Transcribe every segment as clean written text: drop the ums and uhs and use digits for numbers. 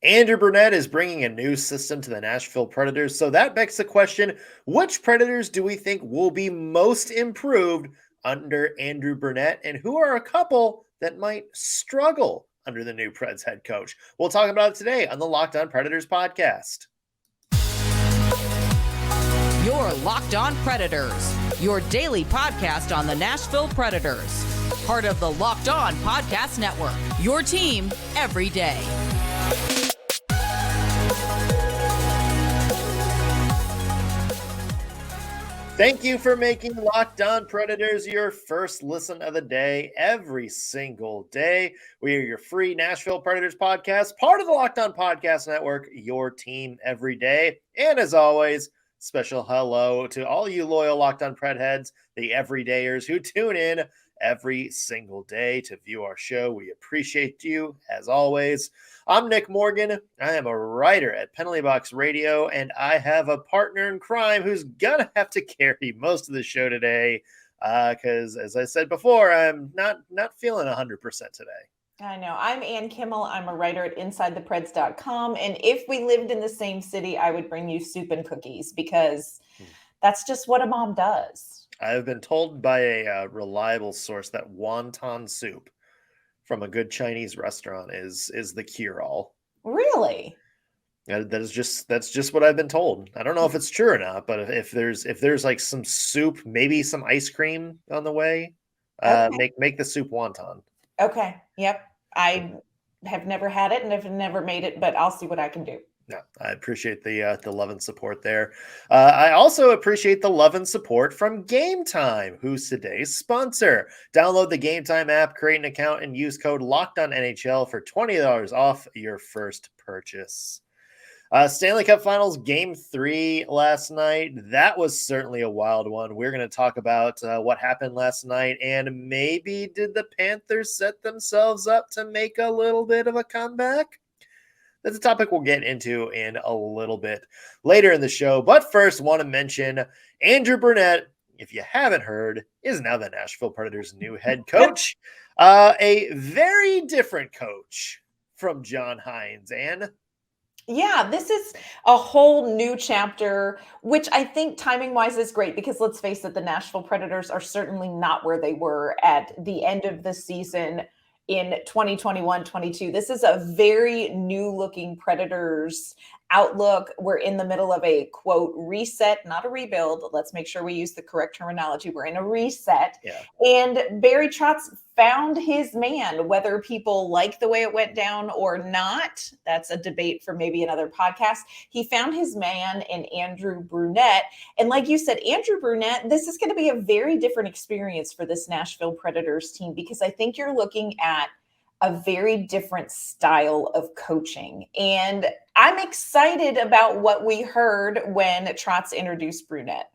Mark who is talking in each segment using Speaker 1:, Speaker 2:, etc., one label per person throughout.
Speaker 1: Andrew Brunette is bringing a new system to the Nashville Predators. So that begs the question, which Predators do we think will be most improved under Andrew Brunette? And who are a couple that might struggle under the new Preds head coach? We'll talk about it today on the Locked On Predators podcast.
Speaker 2: Your Locked On Predators, your daily podcast on the Nashville Predators. Part of the Locked On Podcast Network, your team every day.
Speaker 1: Thank you for making Locked On Predators your first listen of the day every single day. We are your free Nashville Predators podcast, part of the Locked On Podcast Network, your team every day. And as always, special hello to all you loyal Locked On Pred heads, the everydayers who tune in every single day to view our show. We appreciate you as always. I'm Nick Morgan. I am a writer at Penalty Box Radio, and I have a partner in crime who's gonna have to carry most of the show today because, as I said before, I'm not feeling 100% today.
Speaker 3: I know. I'm Ann Kimmel. I'm a writer at InsideThePreds.com, and if we lived in the same city, I would bring you soup and cookies because that's just what a mom does.
Speaker 1: I've been told by a reliable source that wonton soup from a good Chinese restaurant is the cure-all.
Speaker 3: Really?
Speaker 1: That's just what I've been told. I don't know if it's true or not, but if there's like some soup, maybe some ice cream on the way,
Speaker 3: Okay.
Speaker 1: make the soup wonton.
Speaker 3: Okay. Yep. I have never had it and have never made it, but I'll see what I can do.
Speaker 1: No, I appreciate the love and support there. I also appreciate the love and support from Gametime, who's today's sponsor. Download the Gametime app, create an account, and use code LOCKEDONNHL for $20 off your first purchase. Stanley Cup Finals Game 3 last night. That was certainly a wild one. We're going to talk about what happened last night, and maybe did the Panthers set themselves up to make a little bit of a comeback? That's a topic we'll get into in a little bit later in the show. But first, want to mention Andrew Brunette, if you haven't heard, is now the Nashville Predators' new head coach. A very different coach from John Hines. And
Speaker 3: yeah, this is a whole new chapter, which I think timing-wise is great because let's face it, the Nashville Predators are certainly not where they were at the end of the season in 2021-22. This is a very new-looking Predators outlook. We're in the middle of a, quote, reset, not a rebuild. Let's make sure we use the correct terminology. We're in a reset.
Speaker 1: Yeah.
Speaker 3: And Barry Trotz found his man, whether people like the way it went down or not. That's a debate for maybe another podcast. He found his man in Andrew Brunette. And like you said, Andrew Brunette, this is going to be a very different experience for this Nashville Predators team because I think you're looking at a very different style of coaching. And I'm excited about what we heard when Trotz introduced Brunette.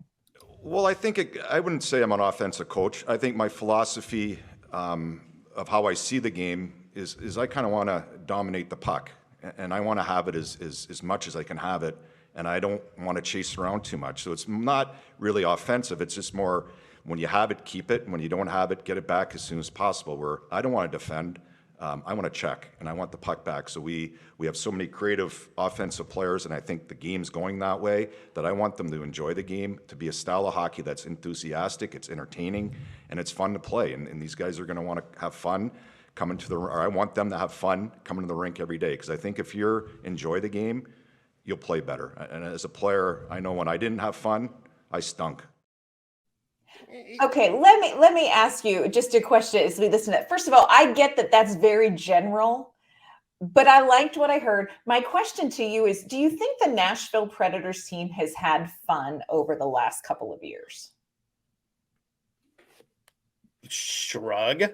Speaker 4: Well, I wouldn't say I'm an offensive coach. I think my philosophy of how I see the game is I kind of want to dominate the puck, and I want to have it as much as I can have it, and I don't want to chase around too much. So it's not really offensive. It's just more when you have it, keep it. When you don't have it, get it back as soon as possible. Where I don't want to defend. I want to check, and I want the puck back. So we have so many creative offensive players, and I think the game's going that way, that I want them to enjoy the game, to be a style of hockey that's enthusiastic, it's entertaining, and it's fun to play. And these guys are going to want to have fun coming to or I want them to have fun coming to the rink every day, because I think if you enjoy the game, you'll play better. And as a player, I know when I didn't have fun, I stunk.
Speaker 3: Okay, let me ask you just a question as we listen to that. First of all, I get that that's very general, but I liked what I heard. My question to you is, do you think the Nashville Predators team has had fun over the last couple of years?
Speaker 1: shrug.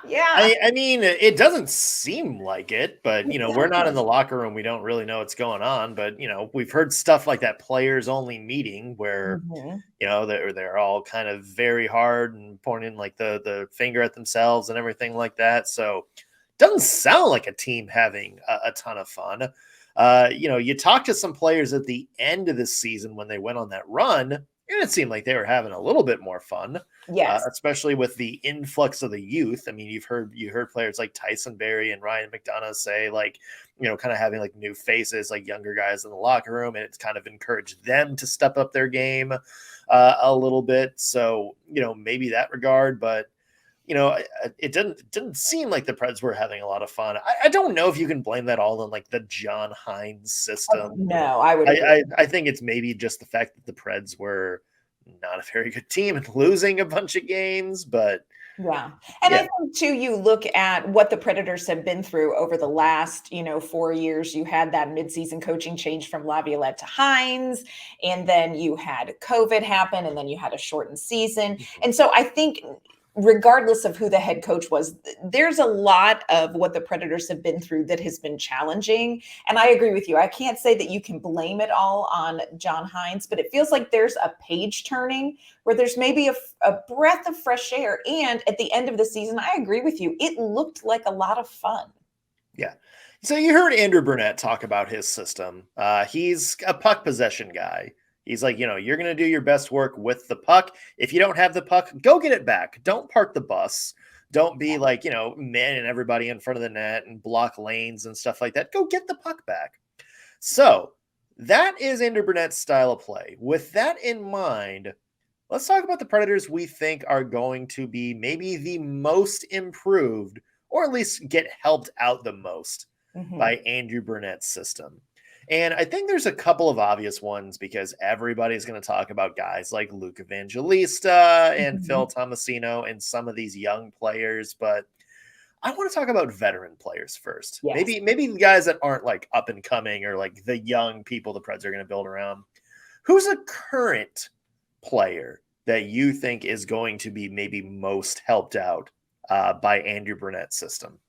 Speaker 3: Yeah.
Speaker 1: I mean, it doesn't seem like it, but, we're not in the locker room. We don't really know what's going on. But, we've heard stuff like that players only meeting where, they're all kind of very hard and pointing like the finger at themselves and everything like that. So it doesn't sound like a team having a ton of fun. You talk to some players at the end of the season when they went on that run, And it seemed like they were having a little bit more fun,
Speaker 3: Yes.
Speaker 1: especially with the influx of the youth. I mean, you heard players like Tyson Barrie and Ryan McDonagh say, like, kind of having like new faces, like younger guys in the locker room, and it's kind of encouraged them to step up their game a little bit. So, maybe that regard, but it didn't seem like the Preds were having a lot of fun. I don't know if you can blame that all on like the John Hines system.
Speaker 3: No, I would.
Speaker 1: I think it's maybe just the fact that the Preds were not a very good team and losing a bunch of games, but
Speaker 3: yeah. And I think too, you look at what the Predators have been through over the last, 4 years. You had that midseason coaching change from Laviolette to Hines, and then you had COVID happen, and then you had a shortened season. And so I think regardless of who the head coach was, there's a lot of what the Predators have been through that has been challenging. And I agree with you. I can't say that you can blame it all on John Hines, but it feels like there's a page turning where there's maybe a breath of fresh air. And at the end of the season, I agree with you. It looked like a lot of fun.
Speaker 1: Yeah. So you heard Andrew Brunette talk about his system. He's a puck possession guy. He's like, you're going to do your best work with the puck. If you don't have the puck, go get it back. Don't park the bus. Don't be like, manning everybody in front of the net and block lanes and stuff like that. Go get the puck back. So that is Andrew Brunette's style of play. With that in mind, let's talk about the Predators we think are going to be maybe the most improved, or at least get helped out the most by Andrew Brunette's system. And I think there's a couple of obvious ones because everybody's going to talk about guys like Luke Evangelista and Phil Tomasino and some of these young players. But I want to talk about veteran players first.
Speaker 3: Yes.
Speaker 1: Maybe guys that aren't like up and coming or like the young people the Preds are going to build around. Who's a current player that you think is going to be maybe most helped out by Andrew Brunette's system?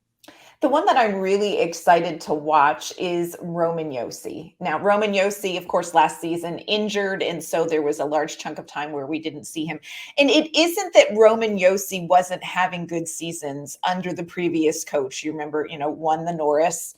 Speaker 3: The one that I'm really excited to watch is Roman Josi. Now, Roman Josi, of course, last season injured, and so there was a large chunk of time where we didn't see him. And it isn't that Roman Josi wasn't having good seasons under the previous coach. You remember, won the Norris,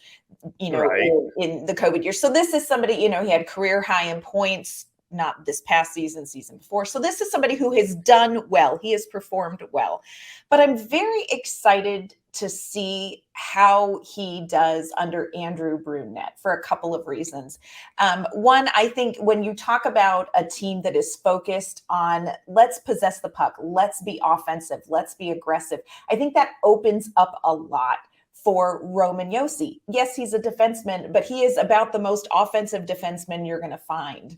Speaker 1: Right.
Speaker 3: in the COVID year. So this is somebody, he had career high in points, not this past season before. So this is somebody who has done well. He has performed well. But I'm very excited to see how he does under Andrew Brunette for a couple of reasons. One, I think when you talk about a team that is focused on let's possess the puck, let's be offensive, let's be aggressive, I think that opens up a lot for Roman Josi. Yes, he's a defenseman, but he is about the most offensive defenseman you're going to find.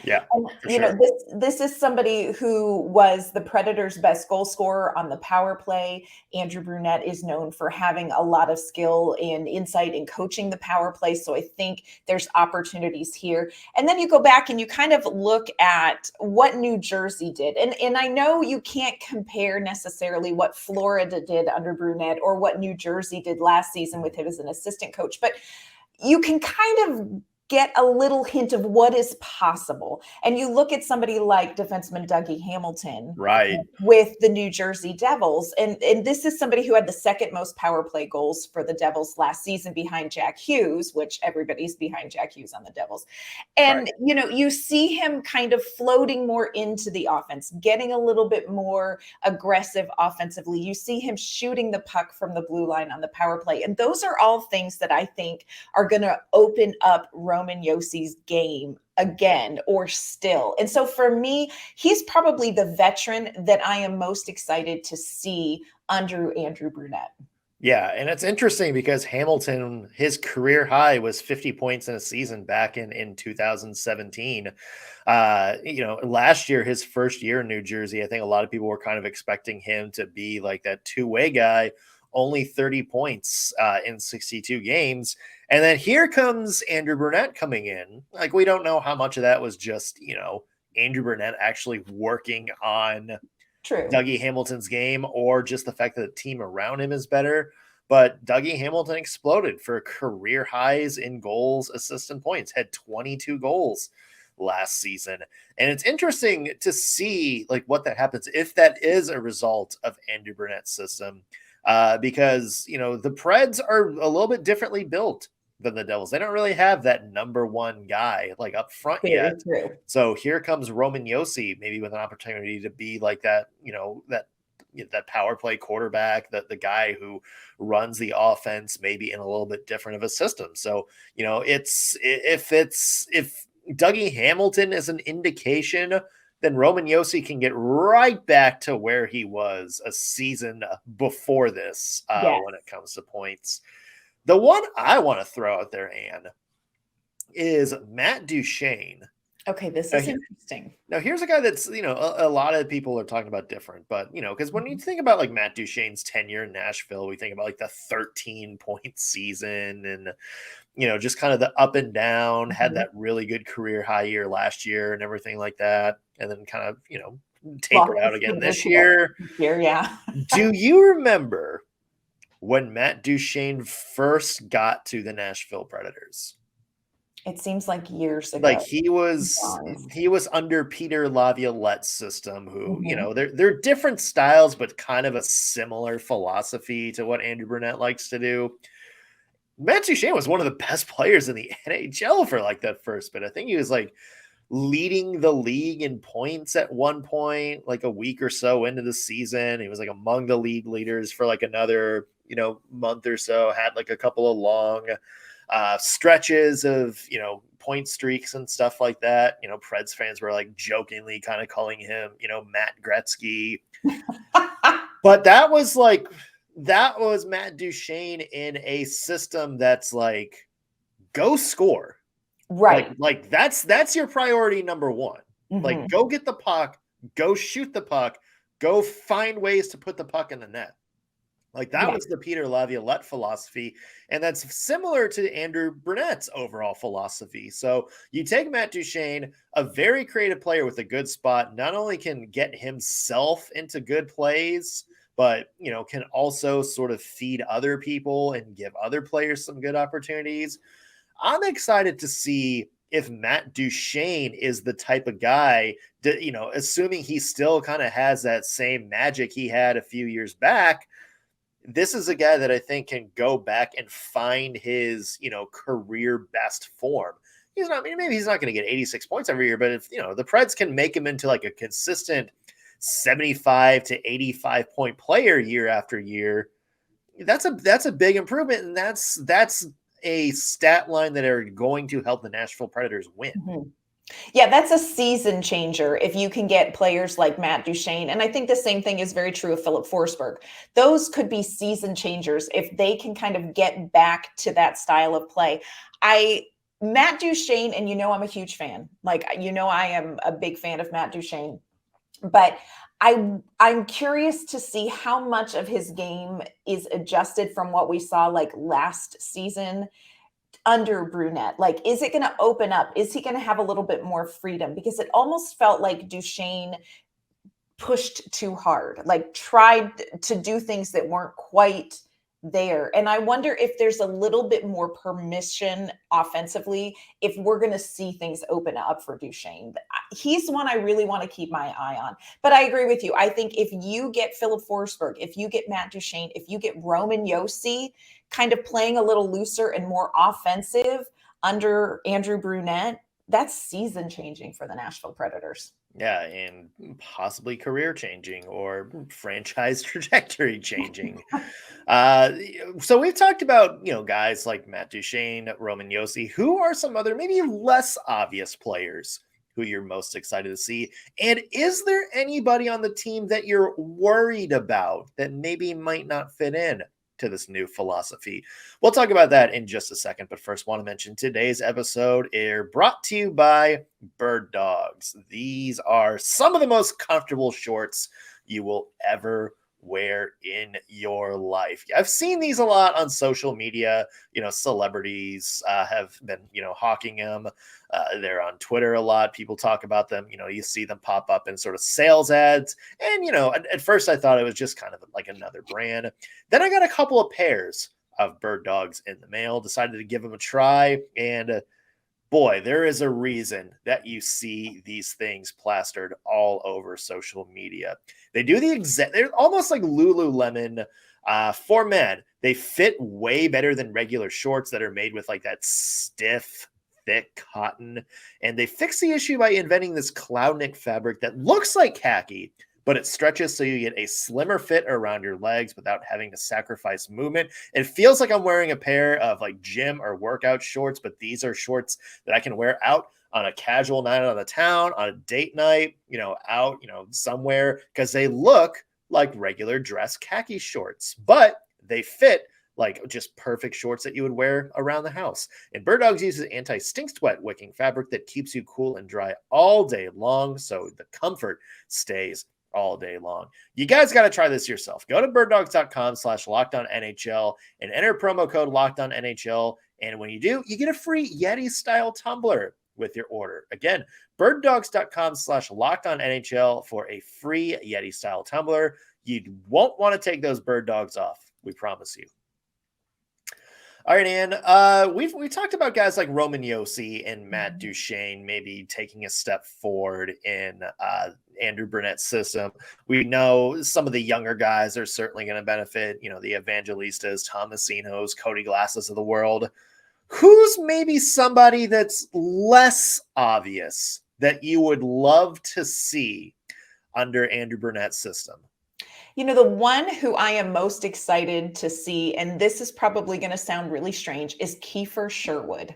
Speaker 1: Yeah,
Speaker 3: and, this is somebody who was the Predators' best goal scorer on the power play. Andrew Brunette is known for having a lot of skill and insight in coaching the power play. So I think there's opportunities here. And then you go back and you kind of look at what New Jersey did. And I know you can't compare necessarily what Florida did under Brunette or what New Jersey did last season with him as an assistant coach, but you can kind of get a little hint of what is possible. And you look at somebody like defenseman Dougie Hamilton,
Speaker 1: right,
Speaker 3: with the New Jersey Devils. And this is somebody who had the second most power play goals for the Devils last season behind Jack Hughes, which everybody's behind Jack Hughes on the Devils. And, you see him kind of floating more into the offense, getting a little bit more aggressive offensively. You see him shooting the puck from the blue line on the power play. And those are all things that I think are going to open up Roman Josi's game again or still. And so for me, he's probably the veteran that I am most excited to see under Andrew Brunette.
Speaker 1: Yeah, and it's interesting because Hamilton, his career high was 50 points in a season back in 2017. Last year, his first year in New Jersey, I think a lot of people were kind of expecting him to be like that two-way guy, only 30 points in 62 games. And then here comes Andrew Brunette coming in. Like, we don't know how much of that was just, Andrew Brunette actually working on Dougie Hamilton's game or just the fact that the team around him is better. But Dougie Hamilton exploded for career highs in goals, assists, and points, had 22 goals last season. And it's interesting to see like what that happens if that is a result of Andrew Brunette's system. Because, the Preds are a little bit differently built than the Devils. They don't really have that number one guy like up front
Speaker 3: Very
Speaker 1: yet.
Speaker 3: true.
Speaker 1: So here comes Roman Josi, maybe with an opportunity to be like that, that power play quarterback, the guy who runs the offense, maybe in a little bit different of a system. So, if Dougie Hamilton is an indication, then Roman Josi can get right back to where he was a season before this when it comes to points. The one I want to throw out there, Anne, is Matt Duchene.
Speaker 3: Okay, this is interesting.
Speaker 1: Now, here's a guy that's, a lot of people are talking about different, but, because when you think about like Matt Duchene's tenure in Nashville, we think about like the 13-point season and, just kind of the up and down, had that really good career high year last year and everything like that. And then kind of, tapered out again this year.
Speaker 3: Yeah.
Speaker 1: Do you remember when Matt Duchene first got to the Nashville Predators?
Speaker 3: It seems like years ago.
Speaker 1: Like he was under Peter Laviolette's system, who, they're different styles, but kind of a similar philosophy to what Andrew Brunette likes to do. Matt Duchene was one of the best players in the NHL for like that first bit. I think he was like leading the league in points at one point, like a week or so into the season. He was like among the league leaders for like another, month or so, had like a couple of long stretches of, point streaks and stuff like that. Preds fans were like jokingly kind of calling him, Matt Gretzky. But that was Matt Duchene in a system that's like, go score.
Speaker 3: Right.
Speaker 1: Like that's your priority number one.
Speaker 3: Mm-hmm.
Speaker 1: Like, go get the puck, go shoot the puck, go find ways to put the puck in the net. Like that was the Peter Laviolette philosophy. And that's similar to Andrew Brunette's overall philosophy. So you take Matt Duchene, a very creative player with a good spot, not only can get himself into good plays, but, can also sort of feed other people and give other players some good opportunities. I'm excited to see if Matt Duchene is the type of guy that, assuming he still kind of has that same magic he had a few years back, this is a guy that I think can go back and find his, career best form. Maybe he's not going to get 86 points every year, but if, the Preds can make him into like a consistent 75 to 85 point player year after year, that's a big improvement. And that's a stat line that are going to help the Nashville Predators win.
Speaker 3: Mm-hmm. Yeah, that's a season changer if you can get players like Matt Duchene. And I think the same thing is very true of Filip Forsberg. Those could be season changers if they can kind of get back to that style of play. Matt Duchene, and I'm a huge fan. Like, I am a big fan of Matt Duchene. But I'm curious to see how much of his game is adjusted from what we saw like last season under Brunette. Like, is it going to open up? Is he going to have a little bit more freedom? Because it almost felt like Duchene pushed too hard, like tried to do things that weren't quite there. And I wonder if there's a little bit more permission offensively, if we're going to see things open up for Duchene. He's one I really want to keep my eye on. But I agree with you. I think if you get Filip Forsberg, if you get Matt Duchene, if you get Roman Josi kind of playing a little looser and more offensive under Andrew Brunette, that's season changing for the Nashville Predators.
Speaker 1: Yeah, and possibly career changing or franchise trajectory changing. So we've talked about, guys like Matt Duchene, Roman Josi. Who are some other maybe less obvious players who you're most excited to see? And is there anybody on the team that you're worried about that maybe might not fit in to this new philosophy? We'll talk about that in just a second, but first want to mention today's episode is brought to you by Birddogs. These are some of the most comfortable shorts you will ever wear in your life. I've seen these a lot on social media. Celebrities have been, hawking them. They're on Twitter a lot. People talk about them. You see them pop up in sort of sales ads. And, at first I thought it was just kind of like another brand. Then I got a couple of pairs of Birddogs in the mail, decided to give them a try. And boy, there is a reason that you see these things plastered all over social media. They do they're almost like Lululemon For men, they fit way better than regular shorts that are made with like that stiff, thick cotton. And they fix the issue by inventing this cloud knit fabric that looks like khaki, but it stretches so you get a slimmer fit around your legs without having to sacrifice movement. It feels like I'm wearing a pair of like gym or workout shorts, but these are shorts that I can wear out on a casual night on the town, on a date night, out, somewhere, because they look like regular dress khaki shorts, but they fit like just perfect shorts that you would wear around the house. And Birddogs uses anti-stink sweat wicking fabric that keeps you cool and dry all day long, so the comfort stays all day long. You guys got to try this yourself. Go to birddogs.com/LockedOnNHL and enter promo code LockedOnNHL. And when you do, you get a free Yeti style tumbler with your order. Again, birddogs.com/LockedOnNHL for a free Yeti style tumbler. You won't want to take those bird dogs off. We promise you. All right, Ann, we talked about guys like Roman Josi and Matt Duchene maybe taking a step forward in Andrew Brunette's system. We know some of the younger guys are certainly going to benefit, the Evangelistas, Tomasinos, Cody Glasses of the world. Who's maybe somebody that's less obvious that you would love to see under Andrew Brunette's system?
Speaker 3: The one who I am most excited to see, and this is probably going to sound really strange, is Kiefer Sherwood.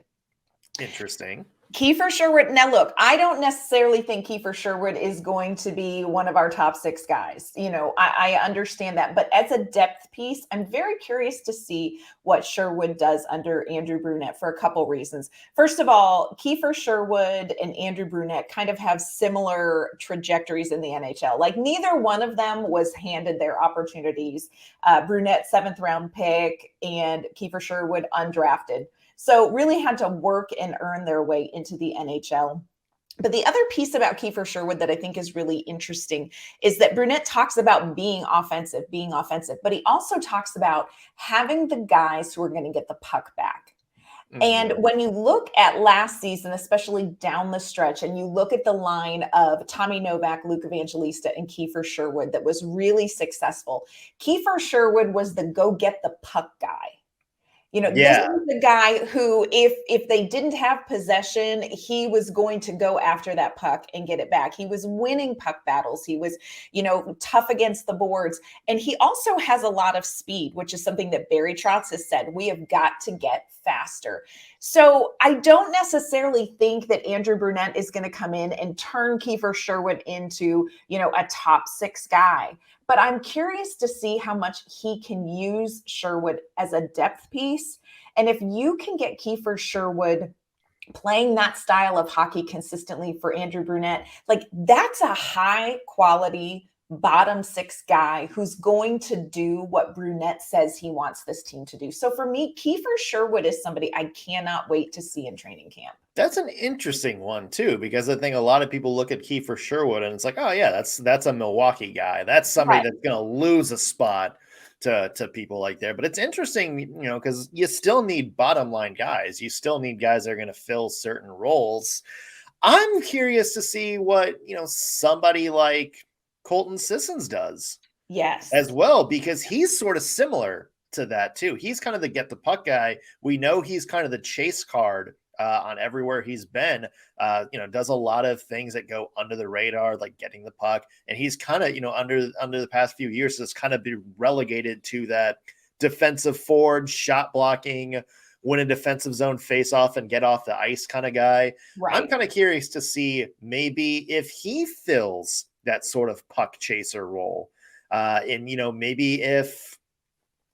Speaker 1: Interesting.
Speaker 3: Kiefer Sherwood. Now, look, I don't necessarily think Kiefer Sherwood is going to be one of our top 6 guys. I understand that. But as a depth piece, I'm very curious to see what Sherwood does under Andrew Brunette for a couple reasons. First of all, Kiefer Sherwood and Andrew Brunette kind of have similar trajectories in the NHL. Like neither one of them was handed their opportunities. Brunette, 7th round pick, and Kiefer Sherwood, undrafted. So really had to work and earn their way into the NHL. But the other piece about Kiefer Sherwood that I think is really interesting is that Brunette talks about being offensive, but he also talks about having the guys who are going to get the puck back. Mm-hmm. And when you look at last season, especially down the stretch, and you look at the line of Tommy Novak, Luke Evangelista, and Kiefer Sherwood that was really successful, Kiefer Sherwood was the go get the puck guy. This is the guy who, if they didn't have possession, he was going to go after that puck and get it back. He was winning puck battles. He was, tough against the boards. And he also has a lot of speed, which is something that Barry Trotz has said. We have got to get faster. So I don't necessarily think that Andrew Brunette is going to come in and turn Kiefer Sherwood into, a top 6 guy. But I'm curious to see how much he can use Sherwood as a depth piece. And if you can get Kiefer Sherwood playing that style of hockey consistently for Andrew Brunette, like that's a high quality bottom 6 guy who's going to do what Brunette says he wants this team to do. So for me, Kiefer Sherwood is somebody I cannot wait to see in training camp.
Speaker 1: That's an interesting one too, because I think a lot of people look at Kiefer Sherwood and it's like, oh yeah, that's a Milwaukee guy. That's somebody that's going to lose a spot to people like there. But it's interesting, because you still need bottom line guys. You still need guys that are going to fill certain roles. I'm curious to see what, somebody like Colton Sissons does.
Speaker 3: Yes.
Speaker 1: As well, because he's sort of similar to that too. He's kind of the get the puck guy. We know he's kind of the chase card on everywhere he's been, does a lot of things that go under the radar, like getting the puck. And he's kind of, under the past few years, has kind of been relegated to that defensive forward, shot blocking, win a defensive zone face off and get off the ice kind of guy. Right. I'm kind of curious to see maybe if he fills that sort of puck chaser role. And, maybe if,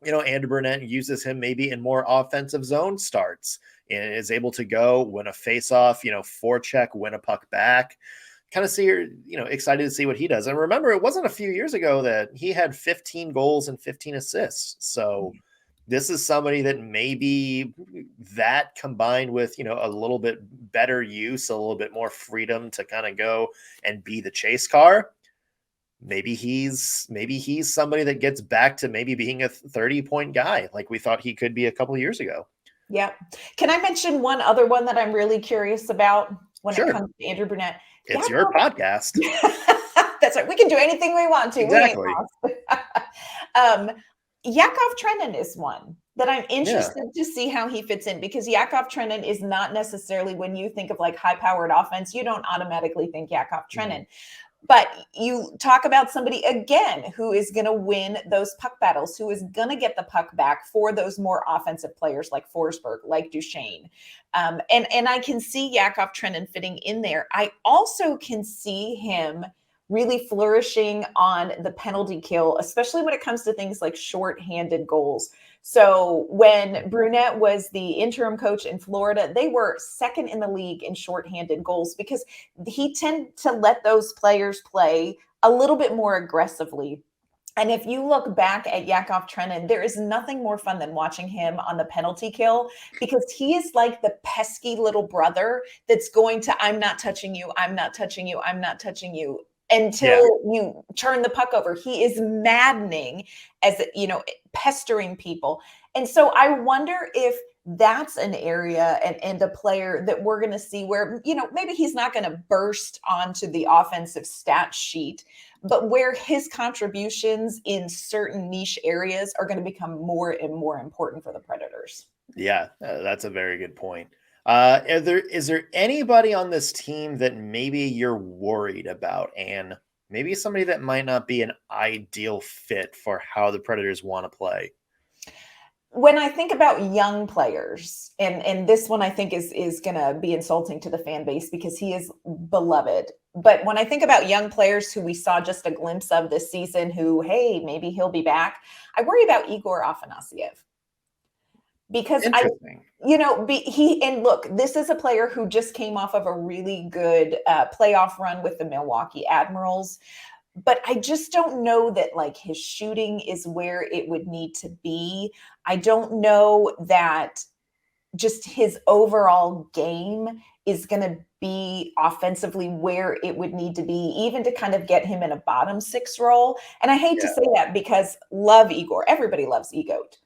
Speaker 1: Andrew Brunette uses him maybe in more offensive zone starts and is able to go win a face-off, forecheck, win a puck back. Kind of see, excited to see what he does. And remember, it wasn't a few years ago that he had 15 goals and 15 assists. So this is somebody that maybe that combined with, a little bit better use, a little bit more freedom to kind of go and be the chase car. Maybe he's somebody that gets back to maybe being a 30-point guy like we thought he could be a couple of years ago.
Speaker 3: Yeah. Can I mention one other one that I'm really curious about when it comes to Andrew Brunette?
Speaker 1: It's your podcast.
Speaker 3: That's right. We can do anything we want to.
Speaker 1: Exactly.
Speaker 3: Yakov Trenin is one that I'm
Speaker 1: Yeah.
Speaker 3: interested to see how he fits in, because Yakov Trenin is not necessarily, when you think of like high-powered offense, you don't automatically think Yakov Trenin. But you talk about somebody again who is going to win those puck battles, who is going to get the puck back for those more offensive players like Forsberg, like Duchesne. And I can see Yakov Trenin fitting in there. I also can see him really flourishing on the penalty kill, especially when it comes to things like shorthanded goals. So when Brunette was the interim coach in Florida, they were second in the league in shorthanded goals because he tended to let those players play a little bit more aggressively. And if you look back at Yakov Trenin, there is nothing more fun than watching him on the penalty kill, because he is like the pesky little brother that's going to, I'm not touching you, I'm not touching you, I'm not touching you, until you turn the puck over. He is maddening, as pestering people. And so I wonder if that's an area and a player that we're going to see where, maybe he's not going to burst onto the offensive stat sheet, but where his contributions in certain niche areas are going to become more and more important for the Predators.
Speaker 1: Yeah, that's a very good point. Is there anybody on this team that maybe you're worried about, and maybe somebody that might not be an ideal fit for how the Predators want to play?
Speaker 3: When I think about young players, and this one I think is going to be insulting to the fan base because he is beloved. But when I think about young players who we saw just a glimpse of this season, who, hey, maybe he'll be back, I worry about Igor Afanasyev. Because look, this is a player who just came off of a really good playoff run with the Milwaukee Admirals. But I just don't know that like his shooting is where it would need to be. I don't know that just his overall game is going to be offensively where it would need to be, even to kind of get him in a bottom six role. And I hate to say that because love Igor. Everybody loves Egot.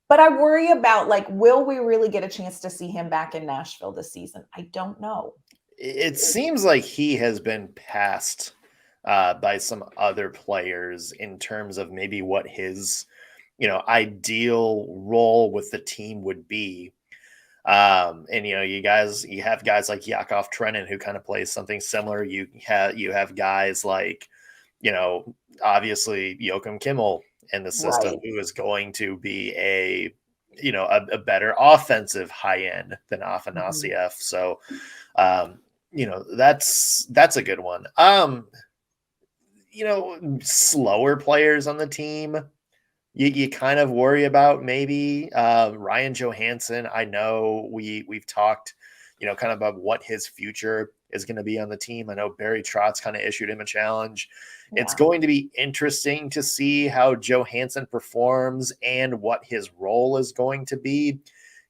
Speaker 3: But I worry about, like, will we really get a chance to see him back in Nashville this season? I don't know.
Speaker 1: It seems like he has been passed by some other players in terms of maybe what his, ideal role with the team would be. And you have guys like Yakov Trenin who kind of plays something similar. You have guys like, obviously Joachim Kimmel in the system,
Speaker 3: Right,
Speaker 1: who is going to be a better offensive high end than Afanasyev. So, that's a good one. Slower players on the team, you kind of worry about maybe Ryan Johansen. I know we've talked, kind of about what his future is going to be on the team. I know Barry Trotz kind of issued him a challenge. Yeah. It's going to be interesting to see how Johansen performs and what his role is going to be.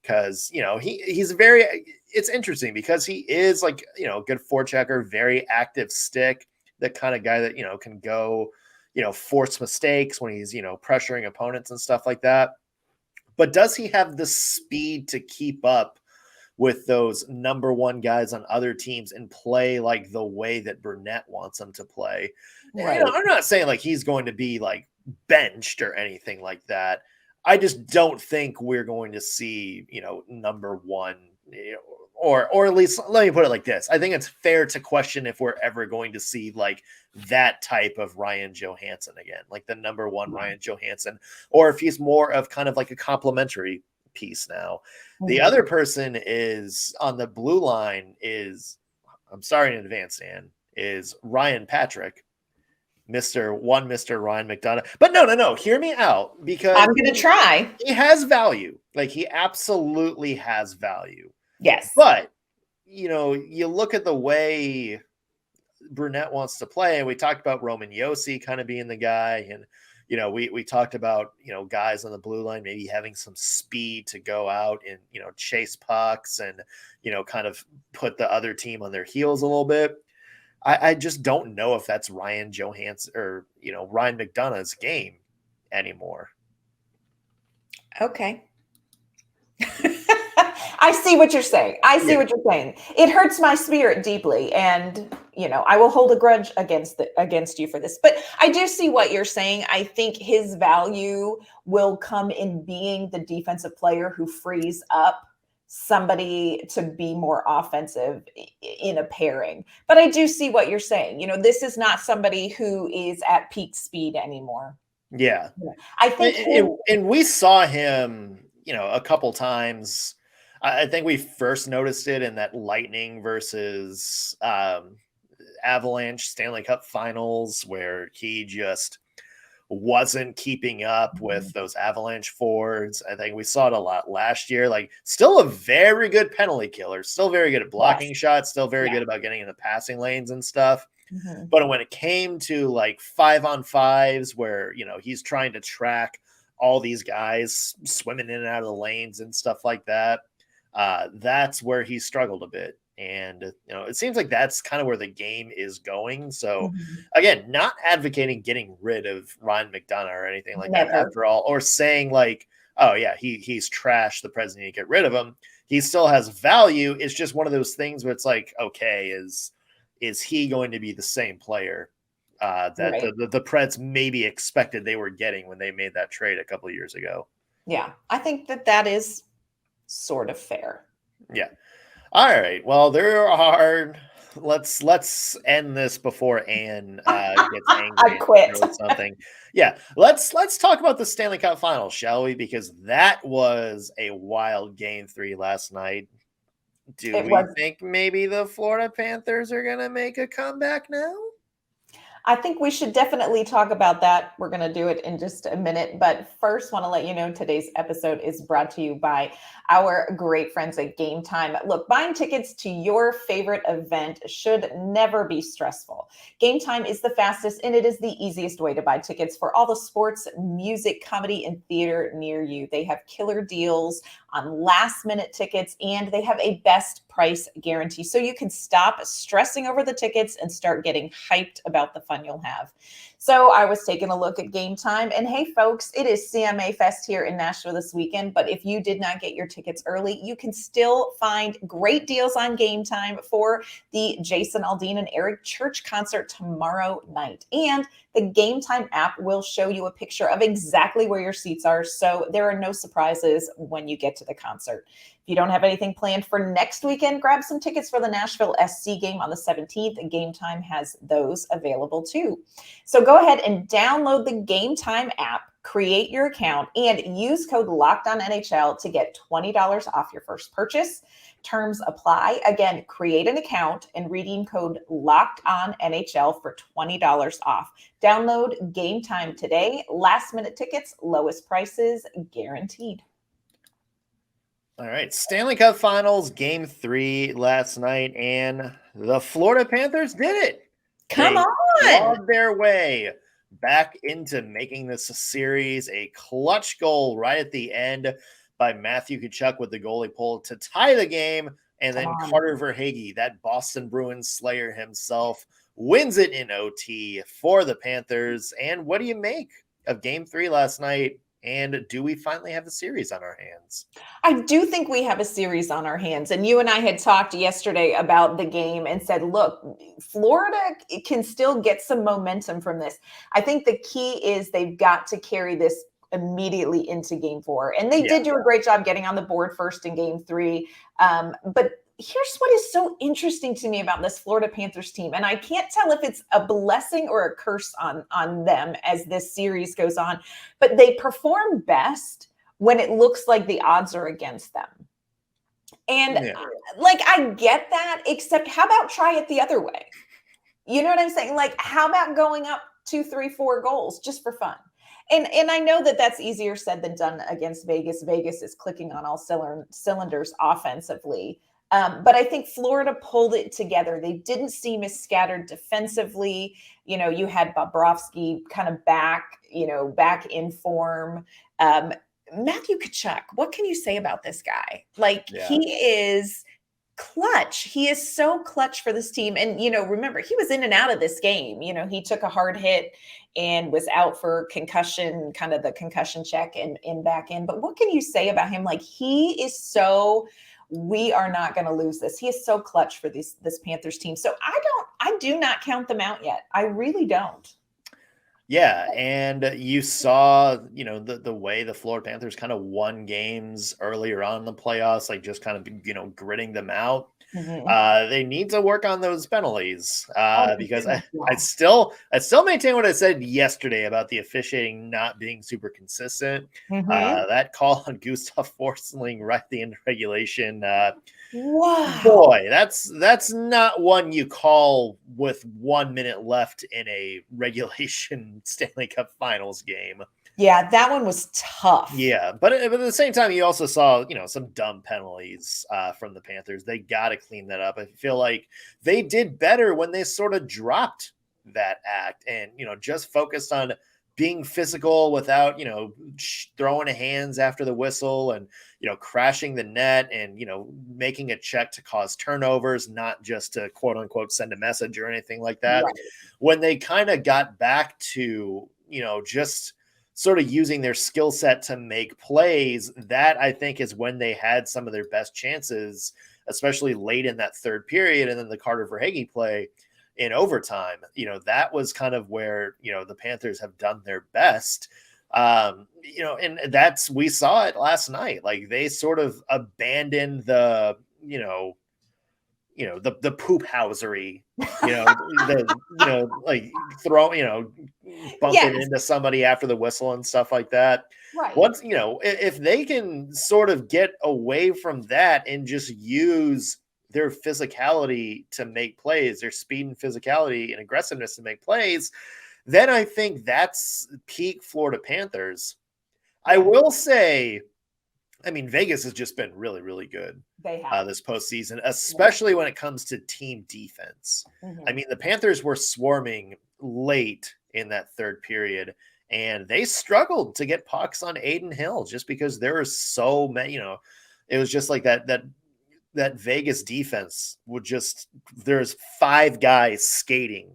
Speaker 1: Because, it's interesting because he is like, good forechecker, very active stick, that kind of guy that, can go, force mistakes when he's, pressuring opponents and stuff like that. But does he have the speed to keep up with those number one guys on other teams and play like the way that Brunette wants him to play? Right. I'm not saying like he's going to be like benched or anything like that. I just don't think we're going to see, number one, or at least let me put it like this. I think it's fair to question if we're ever going to see like that type of Ryan Johansen again, like the number one Ryan Johansen, or if he's more of kind of like a complimentary piece now. The other person is on the blue line is, I'm sorry in advance, Dan, is Ryan Patrick, Mr. Ryan McDonagh. But no, hear me out, because
Speaker 3: I'm going to try.
Speaker 1: He has value. Like, he absolutely has value.
Speaker 3: Yes.
Speaker 1: But, you look at the way Brunette wants to play, and we talked about Roman Josi kind of being the guy, and we talked about, guys on the blue line maybe having some speed to go out and, chase pucks and, kind of put the other team on their heels a little bit. I just don't know if that's Ryan Johansen or, Ryan McDonagh's game anymore.
Speaker 3: Okay. I see what you're saying. What you're saying. It hurts my spirit deeply. And, I will hold a grudge against you for this. But I do see what you're saying. I think his value will come in being the defensive player who frees up somebody to be more offensive in a pairing. But I do see what you're saying. This is not somebody who is at peak speed anymore.
Speaker 1: Yeah.
Speaker 3: I think
Speaker 1: and we saw him, a couple times. I think we first noticed it in that Lightning versus Avalanche Stanley Cup Finals, where he just wasn't keeping up with those Avalanche forwards. I think we saw it a lot last year. Like, still a very good penalty killer, still very good at blocking shots, still very good about getting in the passing lanes and stuff.
Speaker 3: Mm-hmm.
Speaker 1: But when it came to like 5-on-5s, where he's trying to track all these guys swimming in and out of the lanes and stuff like that, that's where he struggled a bit. And, it seems like that's kind of where the game is going. So, again, not advocating getting rid of Ryan McDonagh or anything like that after all, or saying like, oh, yeah, he's trash, the Preds need to get rid of him. He still has value. It's just one of those things where it's like, okay, is he going to be the same player that the Preds maybe expected they were getting when they made that trade a couple of years ago?
Speaker 3: Yeah, I think that is sort of fair.
Speaker 1: Yeah. All right. Well, let's end this before Anne gets angry.
Speaker 3: I quit.
Speaker 1: Or something. Yeah. Let's talk about the Stanley Cup Finals, shall we? Because that was a wild Game 3 last night. Do we think maybe the Florida Panthers are going to make a comeback now?
Speaker 3: I think we should definitely talk about that. We're going to do it in just a minute. But first, want to let you know today's episode is brought to you by our great friends at Gametime. Look, buying tickets to your favorite event should never be stressful. Gametime is the fastest and it is the easiest way to buy tickets for all the sports, music, comedy, and theater near you. They have killer deals on last-minute tickets, and they have a best price guarantee, so you can stop stressing over the tickets and start getting hyped about the fun you'll have. So I was taking a look at Gametime, and hey, folks, it is CMA Fest here in Nashville this weekend, but if you did not get your tickets early, you can still find great deals on Gametime for the Jason Aldean and Eric Church concert tomorrow night. And the Gametime app will show you a picture of exactly where your seats are, so there are no surprises when you get to the concert. If you don't have anything planned for next weekend, grab some tickets for the Nashville SC game on the 17th. Gametime has those available too. So go ahead and download the Gametime app, create your account, and use code LOCKEDONNHL to get $20 off your first purchase. Terms apply. Again, create an account and redeem code LOCKEDONNHL for $20 off. Download Gametime today. Last minute tickets, lowest prices guaranteed.
Speaker 1: All right, Stanley Cup Finals Game 3 last night, and the Florida Panthers did it.
Speaker 3: Come on!
Speaker 1: Clawed their way back into making this a series. A clutch goal right at the end by Matthew Tkachuk with the goalie pull to tie the game, and then Carter Verhaeghe, that Boston Bruins slayer himself, wins it in OT for the Panthers. And what do you make of Game 3 last night? And do we finally have the series on our hands?
Speaker 3: I do think we have a series on our hands. And you and I had talked yesterday about the game and said, look, Florida can still get some momentum from this. I think the key is they've got to carry this immediately into Game 4. And they did do a great job getting on the board first in Game 3. But here's what is so interesting to me about this Florida Panthers team. And I can't tell if it's a blessing or a curse on them as this series goes on, but they perform best when it looks like the odds are against them. And I get that, except how about try it the other way? You know what I'm saying? Like, how about going up 2, 3, 4 goals just for fun? And I know that that's easier said than done against Vegas. Vegas is clicking on all cylinders offensively. But I think Florida pulled it together. They didn't seem as scattered defensively. You had Bobrovsky kind of back in form. Matthew Tkachuk, what can you say about this guy? He is clutch. He is so clutch for this team. And, remember, he was in and out of this game. He took a hard hit and was out for concussion, kind of the concussion check and back in. But what can you say about him? He is so we are not going to lose this. He is so clutch for this Panthers team. So I do not count them out yet. I really don't.
Speaker 1: Yeah, and you saw, the way the Florida Panthers kind of won games earlier on in the playoffs, like just kind of, gritting them out. They need to work on those penalties because I still maintain what I said yesterday about the officiating not being super consistent. That call on Gustav Forsling right at the end of regulation.
Speaker 3: Wow.
Speaker 1: Boy, that's not one you call with 1 minute left in a regulation Stanley Cup Finals game.
Speaker 3: Yeah, that one was tough.
Speaker 1: Yeah, but at the same time, you also saw, some dumb penalties from the Panthers. They got to clean that up. I feel like they did better when they sort of dropped that act and, just focused on being physical without, throwing hands after the whistle and, crashing the net and, making a check to cause turnovers, not just to quote unquote send a message or anything like that.
Speaker 3: Right.
Speaker 1: When they kind of got back to, just sort of using their skill set to make plays, that I think is when they had some of their best chances, especially late in that third period. And then the Carter Verhaeghe play in overtime, that was kind of where, the Panthers have done their best. And we saw it last night. Like they sort of abandoned the poop housery, like bumping into somebody after the whistle and stuff like that.
Speaker 3: Right.
Speaker 1: Once, if they can sort of get away from that and just use their physicality to make plays, their speed and physicality and aggressiveness to make plays, then I think that's peak Florida Panthers. I will say, Vegas has just been really, really good this postseason, especially when it comes to team defense. The Panthers were swarming late in that third period, and they struggled to get pucks on Adin Hill just because there were so many, it was just like that Vegas defense would just, there's 5 guys skating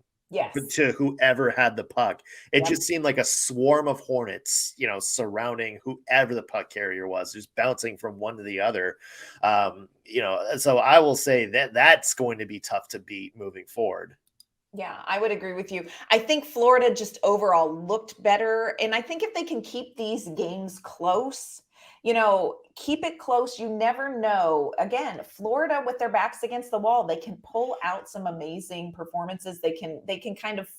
Speaker 1: to whoever had the puck. It just seemed like a swarm of hornets, surrounding whoever the puck carrier was, just bouncing from one to the other. So I will say that's going to be tough to beat moving forward.
Speaker 3: Yeah, I would agree with you. I think Florida just overall looked better. And I think if they can keep these games close, keep it close. You never know. Again, Florida with their backs against the wall, they can pull out some amazing performances. They can kind of,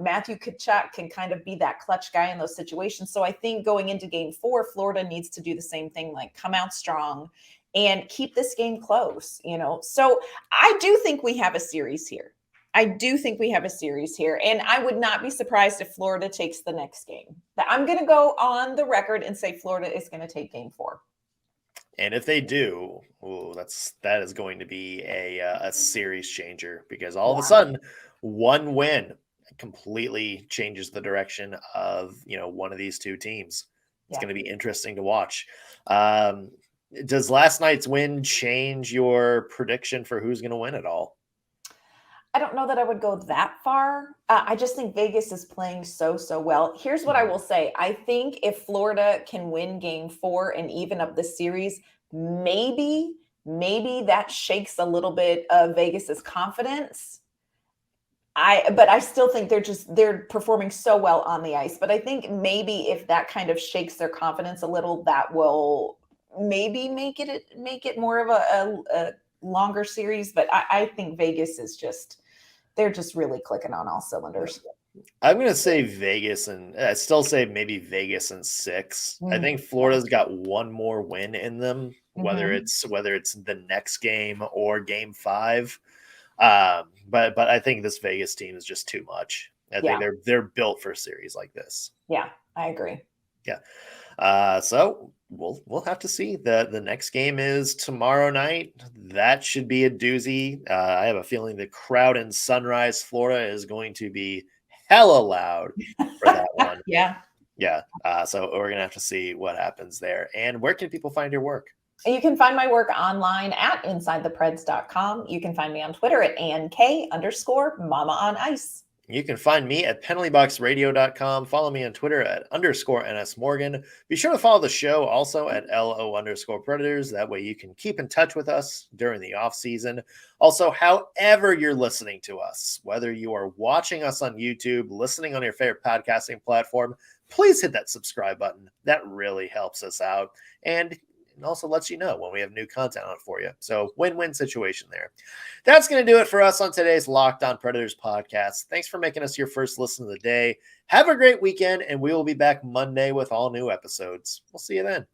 Speaker 3: Matthew Tkachuk can kind of be that clutch guy in those situations. So I think going into game 4, Florida needs to do the same thing, like come out strong and keep this game close, So I do think we have a series here. And I would not be surprised if Florida takes the next game. But I'm going to go on the record and say Florida is going to take game 4.
Speaker 1: And if they do, that is going to be a series changer, because all of a sudden one win completely changes the direction of, one of these two teams. It's going to be interesting to watch. Does last night's win change your prediction for who's going to win it all?
Speaker 3: I don't know that I would go that far. I just think Vegas is playing so well. Here's what I will say. I think if Florida can win game 4 and even up the series, maybe that shakes a little bit of Vegas's confidence. But I still think they're performing so well on the ice. But I think maybe if that kind of shakes their confidence a little, that will maybe make it more of a longer series. But I think Vegas is they're just really clicking on all cylinders.
Speaker 1: I'm going to say Vegas, and I still say maybe Vegas in 6. I think Florida's got one more win in them, whether it's the next game or game 5. But I think this Vegas team is just too much. I think they're built for a series like this.
Speaker 3: Yeah, I agree.
Speaker 1: Yeah. So we'll have to see. The next game is tomorrow night. That should be a doozy. I have a feeling the crowd in Sunrise, Florida is going to be hella loud for that one.
Speaker 3: Yeah.
Speaker 1: So we're gonna have to see what happens there. And where can people find your work?
Speaker 3: You can find my work online at InsideThePreds.com. You can find me on Twitter at ANK_Mama on Ice.
Speaker 1: You can find me at penaltyboxradio.com. Follow me on Twitter at _NSMorgan. Be sure to follow the show also at LO_Predators. That way you can keep in touch with us during the off season. Also, however you're listening to us, whether you are watching us on YouTube, listening on your favorite podcasting platform, please hit that subscribe button. That really helps us out. And it also lets you know when we have new content on for you. So win-win situation there. That's going to do it for us on today's Locked On Predators podcast. Thanks for making us your first listen of the day. Have a great weekend, and we will be back Monday with all new episodes. We'll see you then.